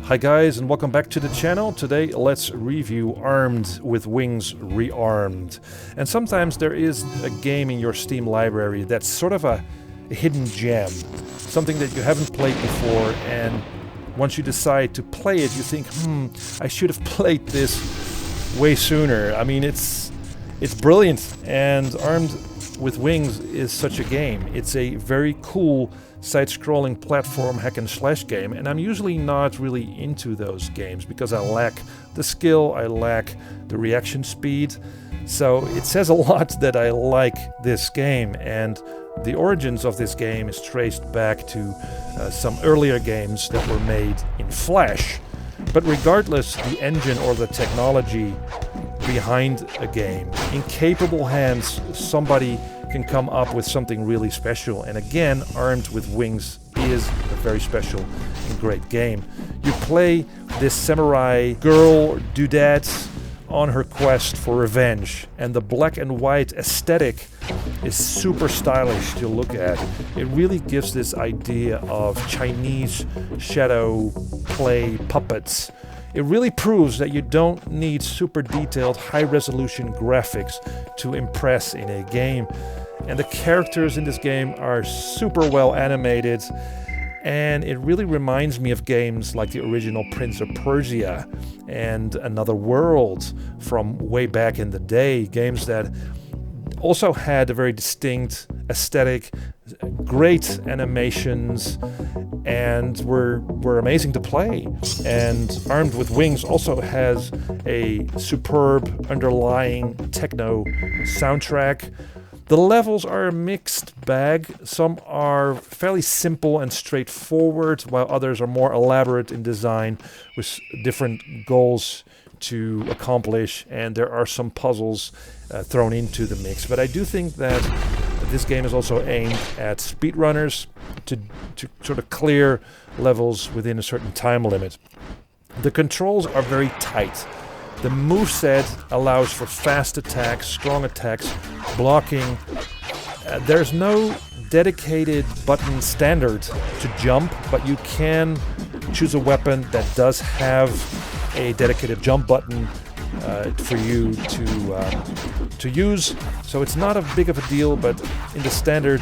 Hi guys, and welcome back to the channel. Today let's review Armed with Wings Rearmed. And sometimes there is a game in your Steam library that's sort of a hidden gem, something that you haven't played before, and once you decide to play it you think, I should have played this way sooner. I mean, it's brilliant, and Armed with Wings is such a game. It's a very cool side-scrolling platform hack-and-slash game, and I'm usually not really into those games because I lack the skill, I lack the reaction speed. So it says a lot that I like this game, and the origins of this game is traced back to some earlier games that were made in Flash. But regardless the engine or the technology behind a game, in capable hands somebody can come up with something really special. And again, Armed with Wings is a very special and great game. You play this samurai girl doodad on her quest for revenge, and the black and white aesthetic is super stylish to look at. It really gives this idea of Chinese shadow play puppets. It really proves that you don't need super detailed, high-resolution graphics to impress in a game. And the characters in this game are super well animated, and it really reminds me of games like the original Prince of Persia and Another World from way back in the day. Games that also had a very distinct aesthetic, great animations, and were amazing to play. And Armed with Wings also has a superb underlying techno soundtrack. The levels are a mixed bag. Some are fairly simple and straightforward, while others are more elaborate in design with different goals to accomplish, and there are some puzzles thrown into the mix. But I do think that this game is also aimed at speedrunners to sort of clear levels within a certain time limit. The controls are very tight. The moveset allows for fast attacks, strong attacks, blocking. There's no dedicated button standard to jump, but you can choose a weapon that does have a dedicated jump button for you to use. So it's not a big of a deal, but in the standard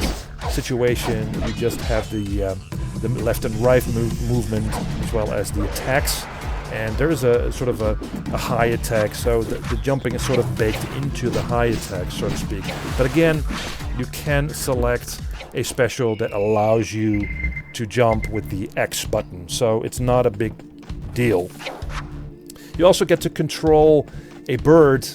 situation you just have the left and right movement as well as the attacks. And there is a sort of a high attack, so the jumping is sort of baked into the high attack, so to speak. But again, you can select a special that allows you to jump with the X button, so it's not a big deal. You also get to control a bird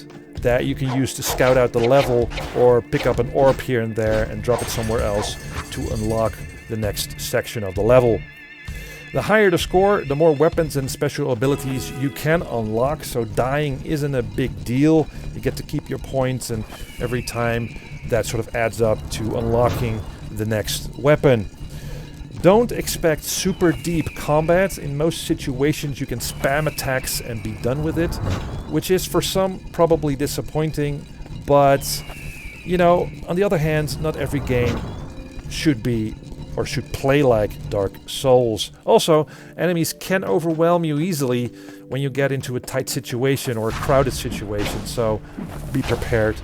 that you can use to scout out the level or pick up an orb here and there and drop it somewhere else to unlock the next section of the level. The higher the score, the more weapons and special abilities you can unlock, so dying isn't a big deal. You get to keep your points, and every time that sort of adds up to unlocking the next weapon. Don't expect super deep combat. In most situations you can spam attacks and be done with it, which is for some probably disappointing, but you know, on the other hand, not every game should be or should play like Dark Souls. Also, enemies can overwhelm you easily when you get into a tight situation or a crowded situation, so be prepared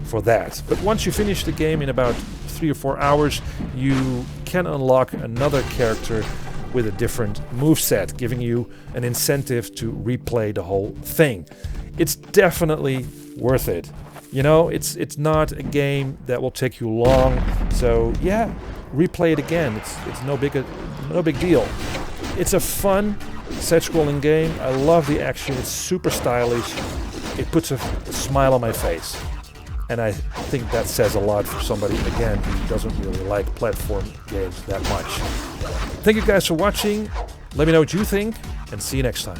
for that. But once you finish the game in about 3 or 4 hours, you can unlock another character with a different moveset, giving you an incentive to replay the whole thing. It's definitely worth it. You know, it's not a game that will take you long, so yeah, replay it again. It's no big deal. It's a fun side-scrolling game. I love the action. It's super stylish. It puts a smile on my face, and I think that says a lot for somebody, again, who doesn't really like platform games that much. Thank you guys for watching. Let me know what you think, and see you next time.